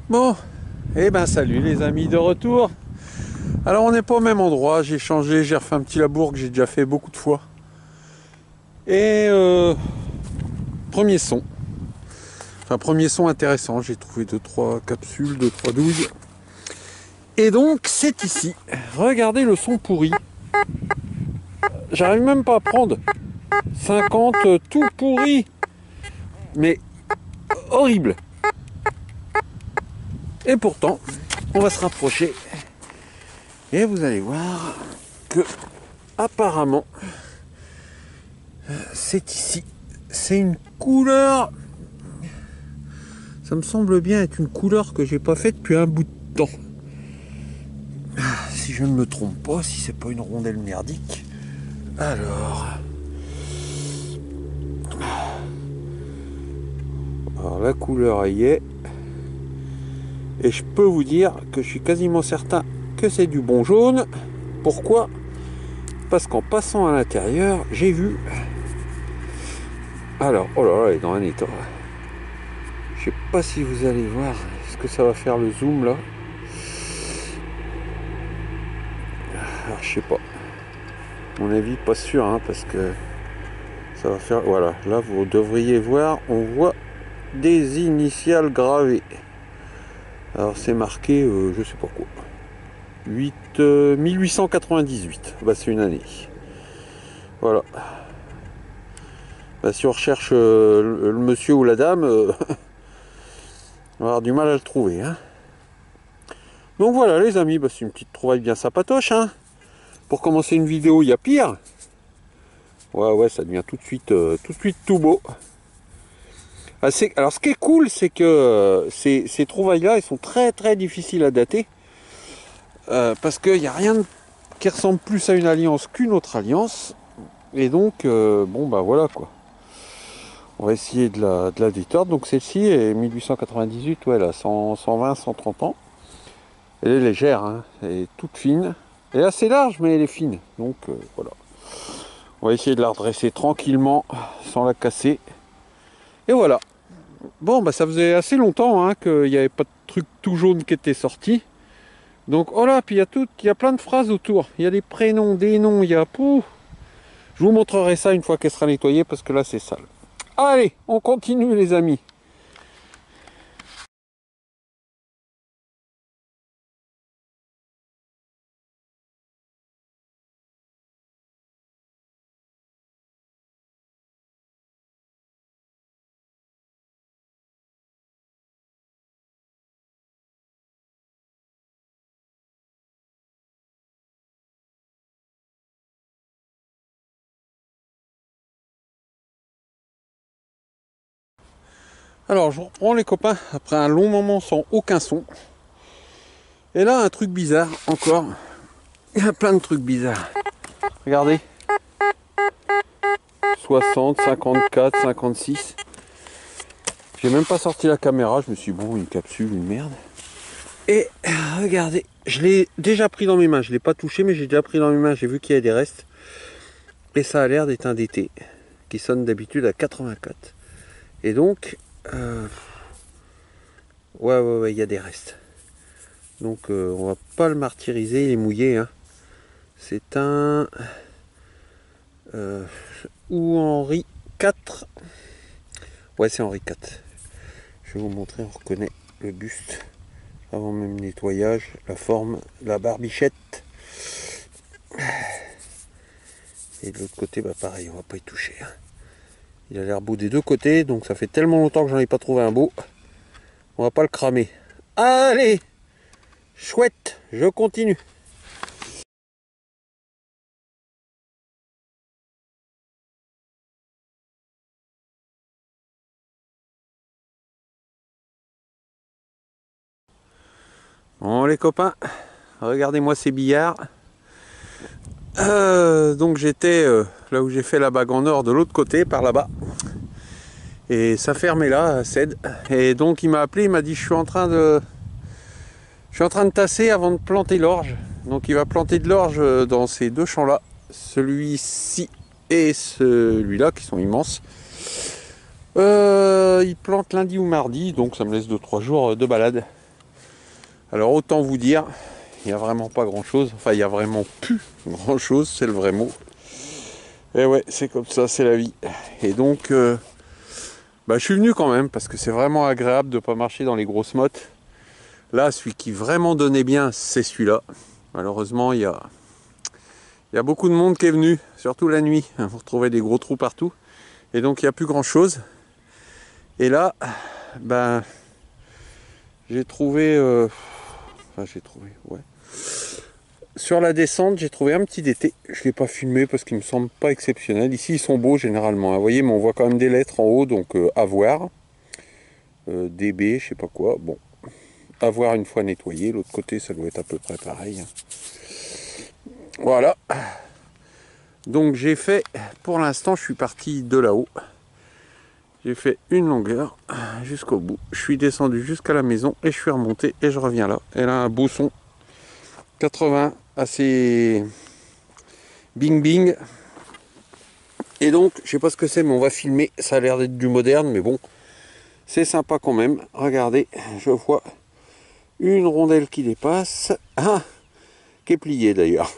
Bon, eh ben salut les amis, de retour. Alors on n'est pas au même endroit, j'ai changé, j'ai refait un petit labour que j'ai déjà fait beaucoup de fois. Et premier son. Enfin premier son intéressant, j'ai trouvé 2-3 capsules, 2-3 douilles. Et donc c'est ici. Regardez le son pourri. J'arrive même pas à prendre 50 tout pourri. Mais horrible. Et pourtant, on va se rapprocher. Et vous allez voir que apparemment c'est ici. C'est une couleur. Ça me semble bien être une couleur que j'ai pas faite depuis un bout de temps. Si je ne me trompe pas, si c'est pas une rondelle merdique. Alors la couleur y est. Et je peux vous dire que je suis quasiment certain que c'est du bon jaune. Pourquoi? Parce qu'en passant à l'intérieur, j'ai vu. Alors, oh là là, elle est dans un état. Je sais pas si vous allez voir ce que ça va faire le zoom là. Alors, je sais pas. À mon avis, pas sûr, hein, parce que ça va faire. Voilà, là vous devriez voir, on voit des initiales gravées. Alors c'est marqué, je sais pas quoi. 1898. Bah c'est une année. Voilà. Bah, si on recherche le monsieur ou la dame, on va avoir du mal à le trouver. Hein. Donc voilà les amis, bah, c'est une petite trouvaille bien sympatoche. Hein. Pour commencer une vidéo, il y a pire. Ouais, ça devient tout de suite tout beau. Alors ce qui est cool, c'est que ces trouvailles-là, elles sont très très difficiles à dater. Parce qu'il n'y a rien qui ressemble plus à une alliance qu'une autre alliance. Et donc, bon bah voilà quoi. On va essayer de la détordre. Donc celle-ci est 1898, ouais, elle a 120, 130 ans. Elle est légère, hein, elle est toute fine. Elle est assez large, mais elle est fine. Donc voilà. On va essayer de la redresser tranquillement, sans la casser. Et voilà. Bon, bah ça faisait assez longtemps hein, qu'il n'y avait pas de truc tout jaune qui était sorti. Donc, oh là, puis il y a plein de phrases autour. Il y a des prénoms, des noms, il y a... Pouh. Je vous montrerai ça une fois qu'elle sera nettoyée, parce que là, c'est sale. Allez, on continue les amis. Alors, je reprends les copains, après un long moment sans aucun son. Et là, un truc bizarre, encore. Il y a plein de trucs bizarres. Regardez. 60, 54, 56. J'ai même pas sorti la caméra, je me suis dit, bon, une capsule, une merde. Et regardez, je l'ai déjà pris dans mes mains, je ne l'ai pas touché, mais j'ai déjà pris dans mes mains, j'ai vu qu'il y a des restes. Et ça a l'air d'être un DT, qui sonne d'habitude à 84. Et donc, ouais, il y a des restes. Donc on va pas le martyriser, il est mouillé. Hein. C'est un... ou Henri IV. Ouais, c'est Henri IV. Je vais vous montrer, on reconnaît le buste. Avant même nettoyage, la forme, la barbichette. Et de l'autre côté, bah pareil, on va pas y toucher. Hein. Il a l'air beau des deux côtés, donc ça fait tellement longtemps que j'en ai pas trouvé un beau. On va pas le cramer. Allez, chouette, je continue. Bon les copains, regardez-moi ces billards. Donc j'étais là où j'ai fait la bague en or de l'autre côté, par là-bas. Et ça fermait là, cède. Et donc il m'a appelé, il m'a dit je suis en train de tasser avant de planter l'orge. Donc il va planter de l'orge dans ces deux champs-là. Celui-ci et celui-là qui sont immenses. Il plante lundi ou mardi, donc ça me laisse 2-3 jours de balade. Alors autant vous dire, il n'y a vraiment pas grand chose, enfin il n'y a vraiment plus grand chose, c'est le vrai mot. Et ouais, c'est comme ça, c'est la vie. Et donc, je suis venu quand même, parce que c'est vraiment agréable de ne pas marcher dans les grosses mottes. Là, celui qui vraiment donnait bien, c'est celui-là. Malheureusement, il y a beaucoup de monde qui est venu, surtout la nuit. Vous retrouvez des gros trous partout. Et donc, il n'y a plus grand-chose. Et là, j'ai trouvé... ouais. Sur la descente, j'ai trouvé un petit DT. Je ne l'ai pas filmé parce qu'il me semble pas exceptionnel. Ici, ils sont beaux généralement. Vous voyez, mais on voit quand même des lettres en haut, donc à voir. DB, je sais pas quoi. Bon, à voir une fois nettoyé. L'autre côté, ça doit être à peu près pareil. Voilà. Donc j'ai fait, pour l'instant, je suis parti de là-haut. J'ai fait une longueur jusqu'au bout. Je suis descendu jusqu'à la maison et je suis remonté et je reviens là. Elle a un beau son 80 assez bing bing. Et donc, je sais pas ce que c'est, mais on va filmer. Ça a l'air d'être du moderne, mais bon, c'est sympa quand même. Regardez, je vois une rondelle qui dépasse. Ah, qui est pliée d'ailleurs.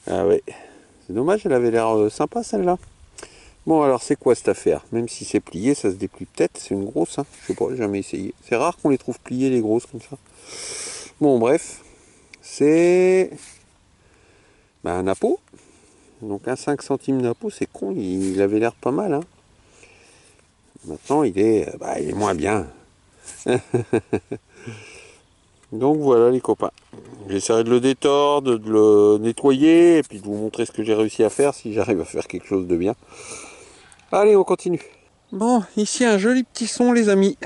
Ah ouais, c'est dommage, elle avait l'air sympa celle-là. Bon, alors c'est quoi cette affaire? Même si c'est plié, ça se déplie peut-être. C'est une grosse, hein. Je sais pas, j'ai jamais essayé. C'est rare qu'on les trouve pliées, les grosses comme ça. Bon, bref, c'est un Napo. Donc un 5 centimes Napo, c'est con, il avait l'air pas mal. Hein. Maintenant, il est moins bien. Donc voilà les copains. J'essaierai de le détordre, de le nettoyer, et puis de vous montrer ce que j'ai réussi à faire, si j'arrive à faire quelque chose de bien. Allez, on continue. Bon, ici un joli petit son les amis.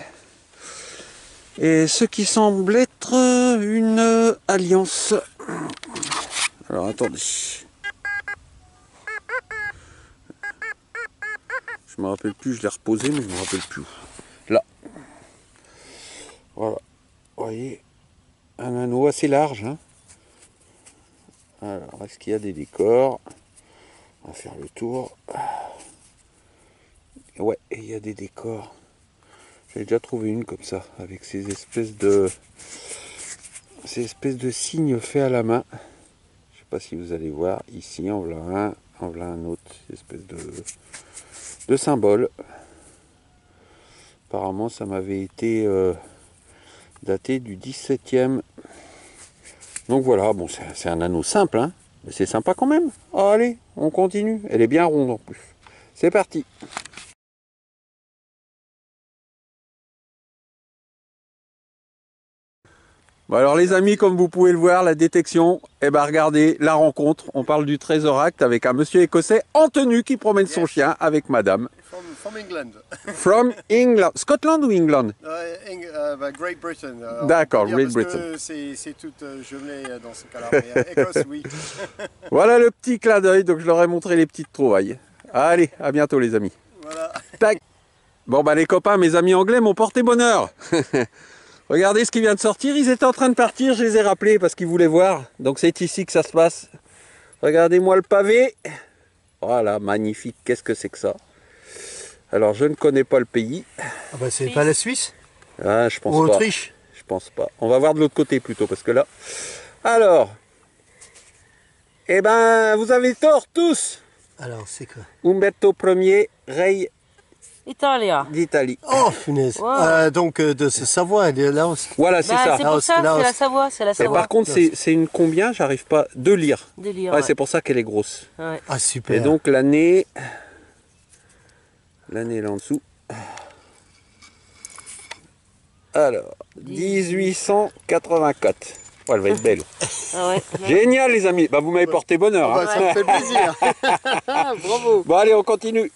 Et ce qui semble être une alliance. Alors attendez. Je me rappelle plus, je l'ai reposé, mais je me rappelle plus. Là. Voilà. Vous voyez, un anneau assez large. Hein. Alors, est-ce qu'il y a des décors? On va faire le tour. Ouais, il y a des décors. J'ai déjà trouvé une comme ça, avec ces espèces de signes faits à la main. Je sais pas si vous allez voir. Ici, en voilà un autre, espèce de symbole. Apparemment, ça m'avait été daté du 17e. Donc voilà, bon, c'est un anneau simple, hein, mais c'est sympa quand même. Oh, allez, on continue. Elle est bien ronde en plus. C'est parti. Bon alors les amis, comme vous pouvez le voir, la détection, regardez, la rencontre, on parle du Treasure Act avec un monsieur écossais en tenue qui promène son chien avec madame. From England. From England. Scotland ou England? Great Britain. D'accord, Great Britain. C'est tout jumelé dans ce cas-là, mais Écosse, oui. Voilà le petit clin d'œil, donc je leur ai montré les petites trouvailles. Allez, à bientôt les amis. Voilà. Tac. Bon les copains, mes amis anglais m'ont porté bonheur. Regardez ce qui vient de sortir, ils étaient en train de partir, je les ai rappelés parce qu'ils voulaient voir. Donc c'est ici que ça se passe. Regardez-moi le pavé. Voilà, magnifique, qu'est-ce que c'est que ça? Alors je ne connais pas le pays. Ah bah c'est pas la Suisse? Ah, je pense ou pas. Autriche? Je pense pas. On va voir de l'autre côté plutôt parce que là... Alors, vous avez tort tous. Alors c'est quoi? Umberto Ier, rey Italia. d'Italie. Oh punaise. Wow. Donc de ce Savoie et de Laos. Voilà, c'est ça. C'est pour ça, c'est la Savoie, c'est la Mais Savoie. par contre, c'est une combien? J'arrive pas de lire. De lire, Ouais, ouais. c'est pour ça qu'elle est grosse. Ouais. Ah super. Et donc l'année là en dessous. Alors, 1884. Oh, elle va être belle. Ah ouais. Génial les amis. Vous m'avez porté bonheur. Ah bah, ça me fait plaisir. Bravo. Bon allez, on continue.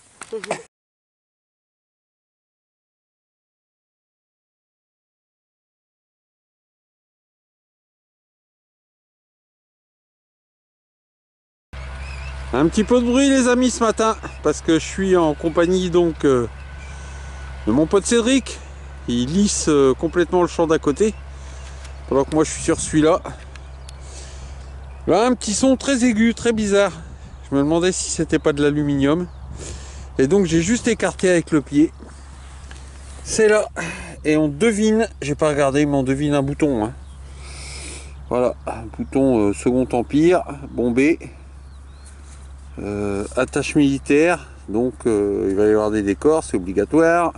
Un petit peu de bruit les amis ce matin parce que je suis en compagnie donc de mon pote Cédric. Il lisse complètement le champ d'à côté pendant que moi je suis sur celui-là. Là un petit son très aigu, très bizarre. Je me demandais si c'était pas de l'aluminium et donc j'ai juste écarté avec le pied. C'est là et on devine, j'ai pas regardé, mais on devine un bouton. Hein. Voilà, un bouton Second Empire, bombé, attache militaire, donc il va y avoir des décors, c'est obligatoire.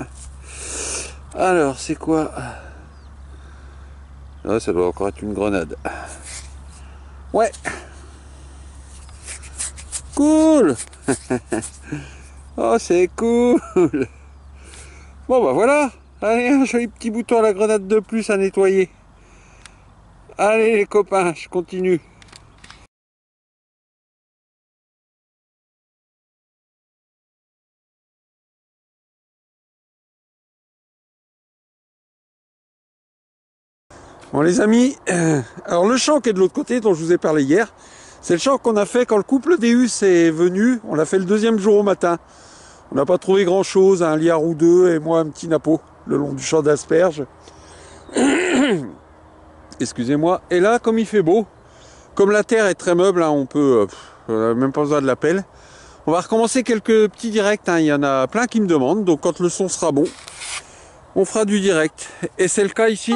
Alors, c'est quoi? Ah, ça doit encore être une grenade. Ouais. Cool. Oh, c'est cool. Bon, bah voilà. Allez, un joli petit bouton à la grenade de plus à nettoyer. Allez, les copains, je continue. Bon les amis, alors le champ qui est de l'autre côté dont je vous ai parlé hier, c'est le champ qu'on a fait quand le couple Deus est venu. On l'a fait le deuxième jour au matin. On n'a pas trouvé grand chose, un liard ou deux et moi un petit napeau le long du champ d'asperges. Excusez-moi. Et là, comme il fait beau, comme la terre est très meuble, hein, on peut, même pas besoin de la pelle. On va recommencer quelques petits directs, hein. Il y en a plein qui me demandent, donc quand le son sera bon, on fera du direct. Et c'est le cas ici.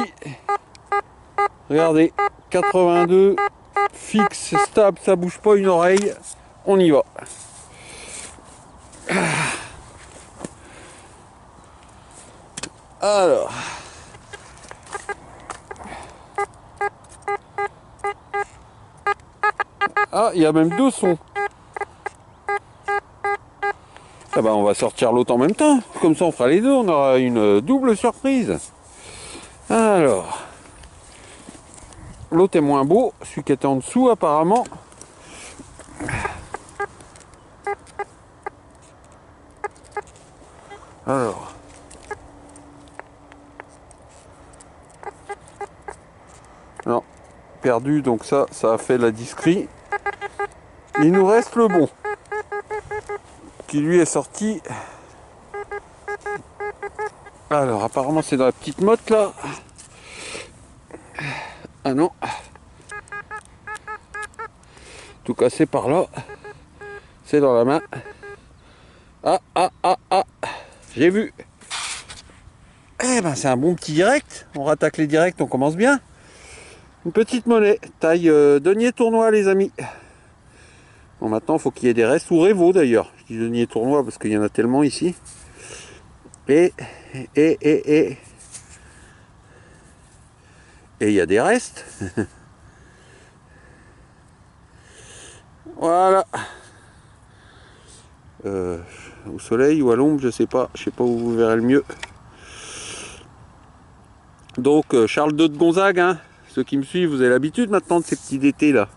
Regardez, 82, fixe, stable, ça bouge pas une oreille, on y va. Alors. Ah, il y a même deux sons. Ah bah on va sortir l'autre en même temps, comme ça on fera les deux, on aura une double surprise. Alors. L'autre est moins beau, celui qui était en dessous apparemment. Alors. Non, perdu, donc ça a fait la discrete. Il nous reste le bon. Qui lui est sorti. Alors apparemment c'est dans la petite motte là. Ah non. Tout cassé par là. C'est dans la main. Ah. J'ai vu. Eh ben c'est un bon petit direct. On rattaque les directs, on commence bien. Une petite monnaie. Taille denier tournoi les amis. Bon maintenant il faut qu'il y ait des restes. Ou Révo d'ailleurs. Je dis denier tournoi parce qu'il y en a tellement ici. Et il y a des restes. Voilà. Au soleil ou à l'ombre, je sais pas où vous verrez le mieux. Donc Charles II de Gonzague, hein. Ceux qui me suivent, vous avez l'habitude maintenant de ces petits d'été là.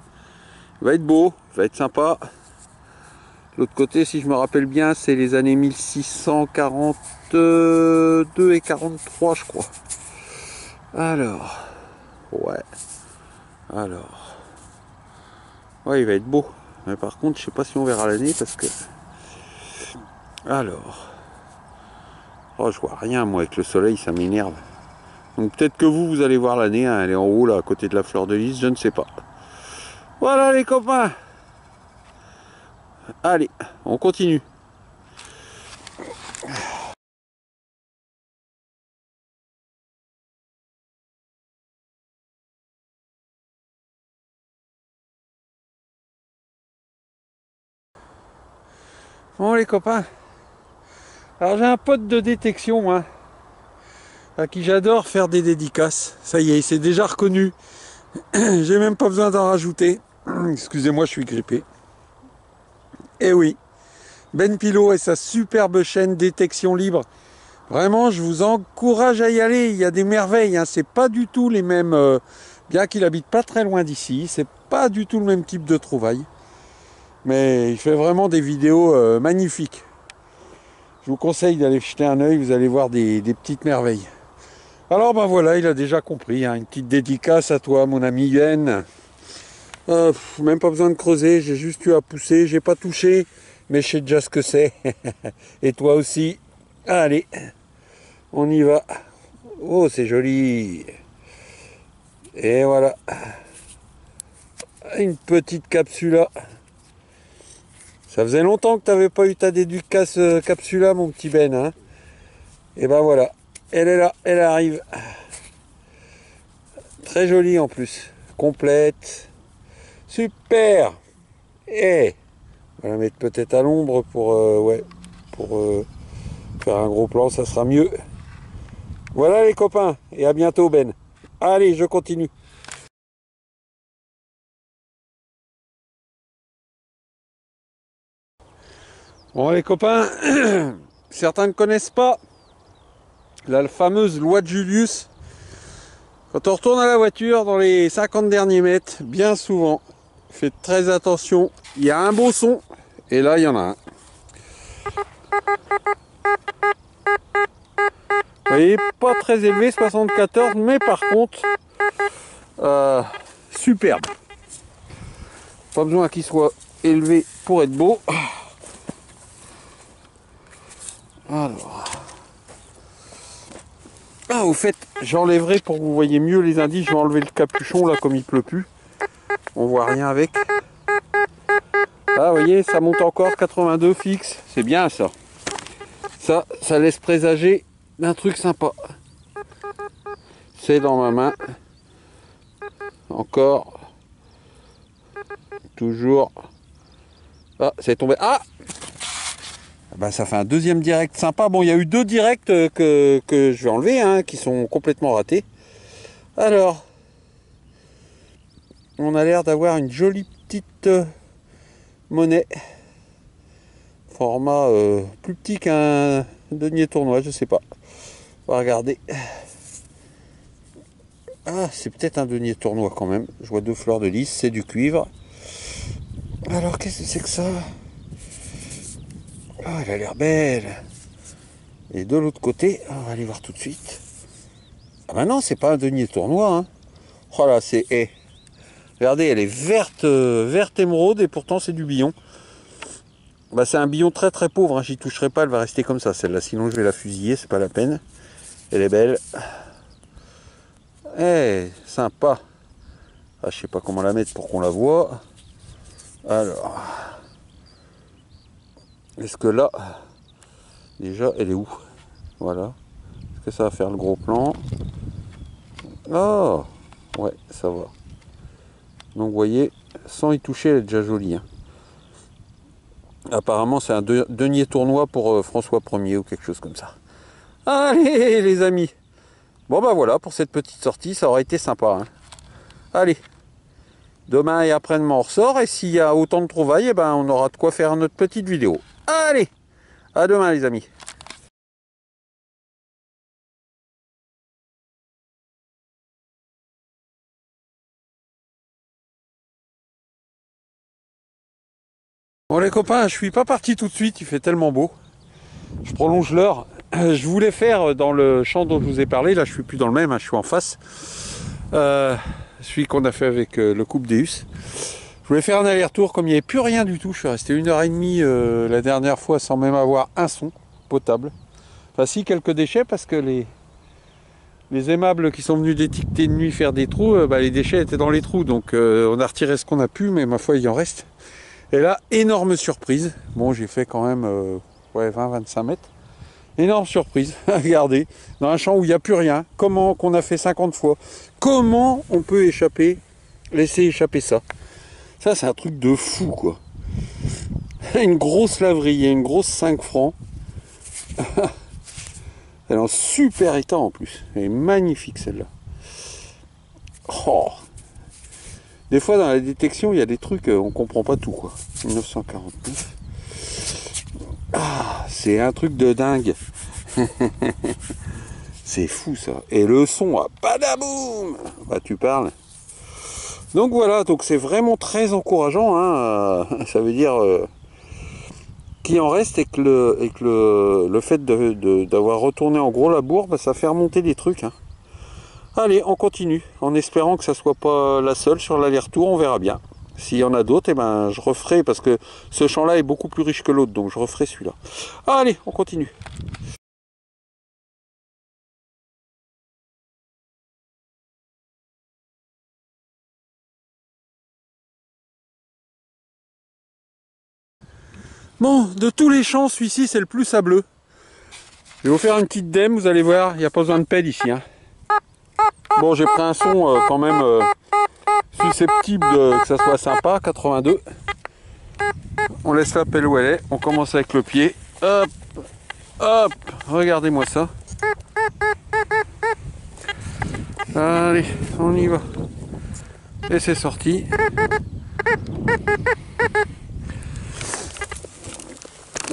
Il va être beau, il va être sympa. L'autre côté, si je me rappelle bien, c'est les années 1642 et 43, je crois. Alors, ouais. Alors, ouais, il va être beau. Mais par contre, je sais pas si on verra l'année parce que. Alors, oh, je vois rien moi avec le soleil, ça m'énerve. Donc peut-être que vous allez voir l'année, hein, elle est en haut là, à côté de la fleur de lys, je ne sais pas. Voilà les copains. Allez, on continue. Bon les copains. Alors j'ai un pote de détection, hein, à qui j'adore faire des dédicaces. Ça y est, il s'est déjà reconnu. J'ai même pas besoin d'en rajouter. Excusez-moi, je suis grippé. Eh oui, Ben Pilot et sa superbe chaîne Détection Libre. Vraiment, je vous encourage à y aller. Il y a des merveilles, hein. C'est pas du tout les mêmes. Bien qu'il habite pas très loin d'ici, c'est pas du tout le même type de trouvailles. Mais il fait vraiment des vidéos magnifiques. Je vous conseille d'aller jeter un œil, vous allez voir des petites merveilles. Alors ben voilà, il a déjà compris, hein. Une petite dédicace à toi mon ami Yen. Même pas besoin de creuser, j'ai juste eu à pousser, j'ai pas touché, mais je sais déjà ce que c'est. Et toi aussi. Allez, on y va. Oh c'est joli. Et voilà. Une petite capsula. Ça faisait longtemps que tu n'avais pas eu ta dédicace capsula, mon petit Ben. Hein. Et ben voilà. Elle est là, elle arrive. Très jolie en plus. Complète. Super. Et on va la mettre peut-être à l'ombre pour, faire un gros plan, ça sera mieux. Voilà les copains, et à bientôt Ben. Allez, je continue. Bon les copains, certains ne connaissent pas la fameuse loi de Julius. Quand on retourne à la voiture dans les 50 derniers mètres, bien souvent, faites très attention, il y a un beau son, et là il y en a un. Vous voyez, pas très élevé, 74, mais par contre, superbe. Pas besoin qu'il soit élevé pour être beau. Alors. Ah, au fait, j'enlèverai pour que vous voyez mieux les indices, je vais enlever le capuchon là comme il pleut plus. On voit rien avec. Ah, vous voyez, ça monte encore 82 fixe. C'est bien ça. Ça laisse présager d'un truc sympa. C'est dans ma main. Encore. Toujours. Ah, c'est tombé. Ah! Ben, ça fait un deuxième direct sympa. Bon, il y a eu 2 directs que je vais enlever, hein, qui sont complètement ratés. Alors, on a l'air d'avoir une jolie petite monnaie. Format plus petit qu'un denier tournoi, je sais pas. On va regarder. Ah, c'est peut-être un denier tournoi quand même. Je vois 2 fleurs de lys, c'est du cuivre. Alors, qu'est-ce que c'est que ça? Ah, elle a l'air belle. Et de l'autre côté, on va aller voir tout de suite. Ah ben non, c'est pas un denier tournoi. Hein. Oh là, c'est... regardez, elle est verte, verte émeraude et pourtant c'est du billon. Bah, c'est un billon très très pauvre, hein. J'y toucherai pas, elle va rester comme ça celle-là. Sinon je vais la fusiller, c'est pas la peine. Elle est belle. Eh, sympa. Ah, je sais pas comment la mettre pour qu'on la voit. Alors... est-ce que là... déjà, elle est où? Voilà. Est-ce que ça va faire le gros plan? Oh, ouais, ça va. Donc vous voyez, sans y toucher, elle est déjà jolie. Hein. Apparemment, c'est un denier tournoi pour François Ier ou quelque chose comme ça. Allez, les amis. Bon, bah voilà, pour cette petite sortie, ça aurait été sympa. Hein. Allez, demain et après-demain, on ressort. Et s'il y a autant de trouvailles, eh ben, on aura de quoi faire notre petite vidéo. Allez, à demain, les amis. Bon, les copains, je suis pas parti tout de suite. Il fait tellement beau. Je prolonge l'heure. Je voulais faire dans le champ dont je vous ai parlé, là je suis plus dans le même, hein, je suis en face, celui qu'on a fait avec le couple Deus. Je voulais faire un aller-retour, comme il n'y avait plus rien du tout, je suis resté 1h30 la dernière fois sans même avoir un son potable. Enfin si, quelques déchets parce que les aimables qui sont venus d'étiqueter de nuit faire des trous, les déchets étaient dans les trous, donc on a retiré ce qu'on a pu, mais ma foi il y en reste. Et là, énorme surprise, bon j'ai fait quand même 20-25 mètres. Énorme surprise, regardez, dans un champ où il n'y a plus rien, comment qu'on a fait 50 fois, comment on peut échapper, laisser échapper ça. Ça c'est un truc de fou quoi. Une grosse laverie, une grosse 5 francs. Elle est en super état en plus, elle est magnifique celle-là. Oh. Des fois dans la détection il y a des trucs, on comprend pas tout quoi. 1949. Ah, c'est un truc de dingue. C'est fou ça. Et le son, badaboum, bah tu parles. Donc voilà, donc c'est vraiment très encourageant. Hein, ça veut dire qu'il en reste et que le fait d'avoir retourné en gros labour, bah, ça fait remonter des trucs. Hein. Allez, on continue, en espérant que ça soit pas la seule sur l'aller-retour, on verra bien. S'il y en a d'autres, eh ben, je referai, parce que ce champ-là est beaucoup plus riche que l'autre, donc je referai celui-là. Allez, on continue. Bon, de tous les champs, celui-ci c'est le plus sableux. vais vous faire une petite dème, vous allez voir, il n'y a pas besoin de pelle ici. Hein. Bon, j'ai pris un son quand même susceptible que ça soit sympa, 82. On laisse la pelle où elle est, on commence avec le pied. Hop, hop, regardez-moi ça. Allez, on y va. Et c'est sorti.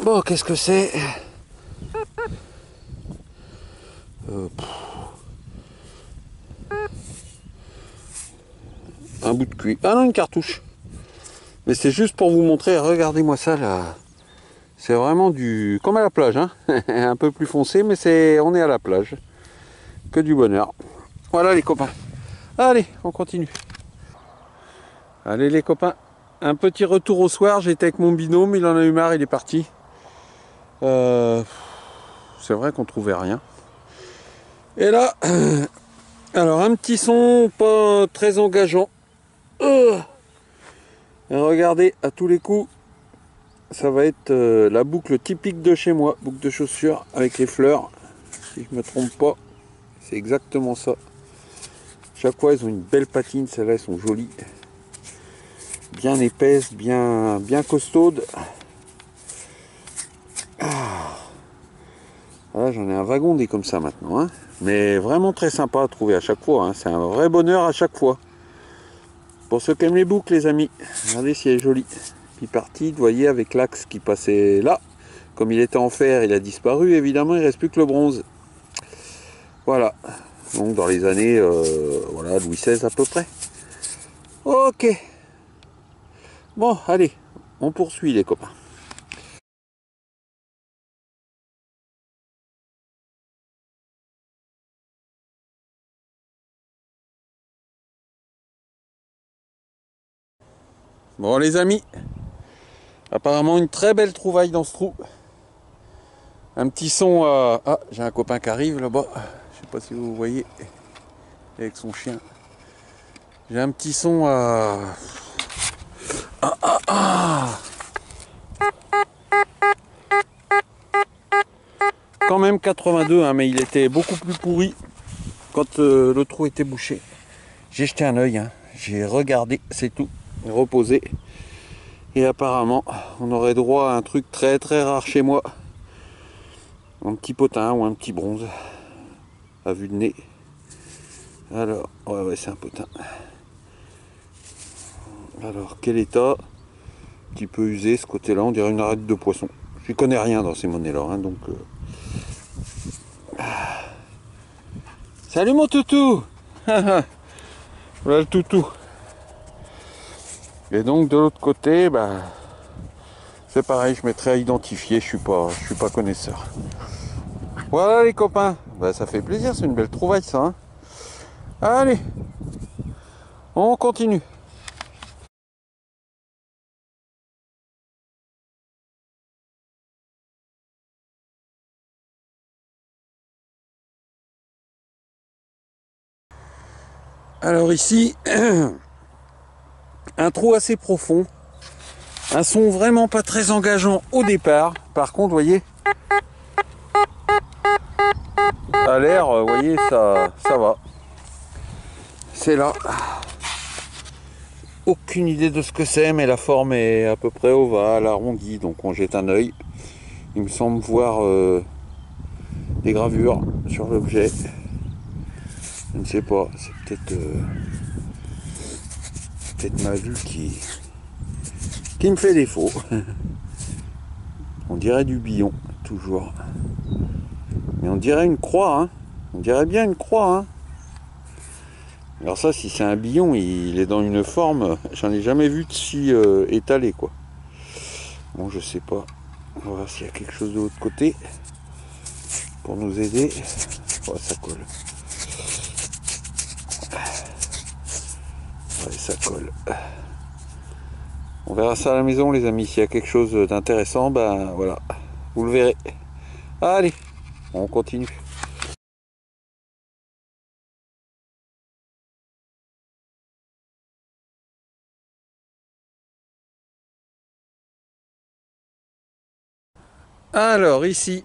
Bon, qu'est-ce que c'est? Un bout de cuir. Ah non, une cartouche. Mais c'est juste pour vous montrer, regardez-moi ça là. C'est vraiment du... comme à la plage, hein. Un peu plus foncé, mais on est à la plage. Que du bonheur. Voilà les copains. Allez, on continue. Allez les copains. Un petit retour au soir, j'étais avec mon binôme, il en a eu marre, il est parti. C'est vrai qu'on trouvait rien. Et là, alors un petit son pas très engageant. Et regardez, à tous les coups, ça va être la boucle typique de chez moi, boucle de chaussures avec les fleurs. Si je me trompe pas, c'est exactement ça. Chaque fois, elles ont une belle patine, celles-là, elles sont jolies. Bien épaisses, bien costaudes. Voilà, j'en ai un wagon des comme ça maintenant. Hein. Mais vraiment très sympa à trouver à chaque fois. Hein. C'est un vrai bonheur à chaque fois. Pour ceux qui aiment les boucles, les amis. Regardez si elle est jolie. Bipartite, vous voyez, avec l'axe qui passait là. Comme il était en fer, il a disparu. Évidemment, il ne reste plus que le bronze. Voilà. Donc dans les années voilà, Louis XVI à peu près. Ok. Bon, allez. On poursuit les copains. Bon les amis, apparemment une très belle trouvaille dans ce trou. Un petit son à... Ah, j'ai un copain qui arrive là-bas. Je sais pas si vous voyez. Avec son chien. J'ai un petit son à... Quand même 82, hein, mais il était beaucoup plus pourri quand le trou était bouché. J'ai jeté un œil, hein. J'ai regardé, c'est tout. Reposé. Et apparemment, on aurait droit à un truc très très rare chez moi. Un petit potin ou un petit bronze. À vue de nez. Alors, ouais, c'est un potin. Alors, quel état? Un petit peu usé ce côté-là, on dirait une arête de poisson. Je ne connais rien dans ces monnaies-là, hein, donc... Salut mon toutou. Voilà le toutou. Et donc de l'autre côté, bah, c'est pareil, je mettrai à identifier, je suis pas connaisseur. Voilà les copains, bah, ça fait plaisir, c'est une belle trouvaille ça. Hein. Allez, on continue. Alors ici, un trou assez profond, un son vraiment pas très engageant au départ. Par contre, vous voyez, à l'air, vous voyez, ça va. C'est là. Aucune idée de ce que c'est, mais la forme est à peu près ovale, arrondie, donc on jette un œil. Il me semble voir des gravures sur l'objet. Je ne sais pas, c'est peut-être ma vue qui me fait défaut. On dirait du billon, toujours. Mais on dirait une croix, hein. On dirait bien une croix, hein. Alors ça, si c'est un billon, il est dans une forme, j'en ai jamais vu de si étalé, quoi. Bon, je sais pas. On va voir s'il y a quelque chose de l'autre côté pour nous aider. Oh, ça colle. Ouais, ça colle. On verra ça à la maison, les amis. S'il y a quelque chose d'intéressant, ben voilà, vous le verrez. Allez, on continue. Alors ici,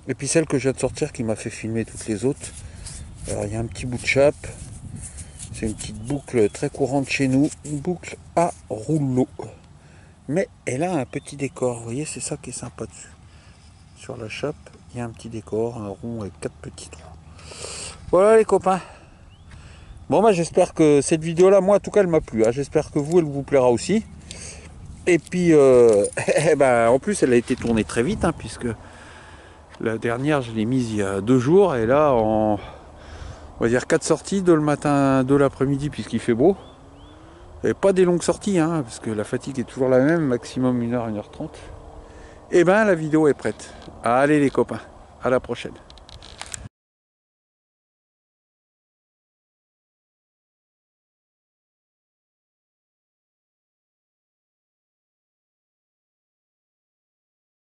Et puis celle que je viens de sortir qui m'a fait filmer toutes les autres. Alors il y a un petit bout de chape. C'est une petite boucle très courante chez nous. Une boucle à rouleau. Mais elle a un petit décor. Vous voyez, c'est ça qui est sympa dessus. Sur la chape, il y a un petit décor, un rond avec 4 petits trous. Voilà les copains. Bon bah j'espère que cette vidéo là, moi en tout cas elle m'a plu. Hein. J'espère que vous, elle vous plaira aussi. Et puis en plus elle a été tournée très vite, hein, puisque la dernière je l'ai mise il y a 2 jours. Et là on va dire 4 sorties, 2 le matin, 2 l'après-midi puisqu'il fait beau. Et pas des longues sorties, hein, parce que la fatigue est toujours la même, maximum 1h, 1h30. Et ben la vidéo est prête. Allez les copains, à la prochaine.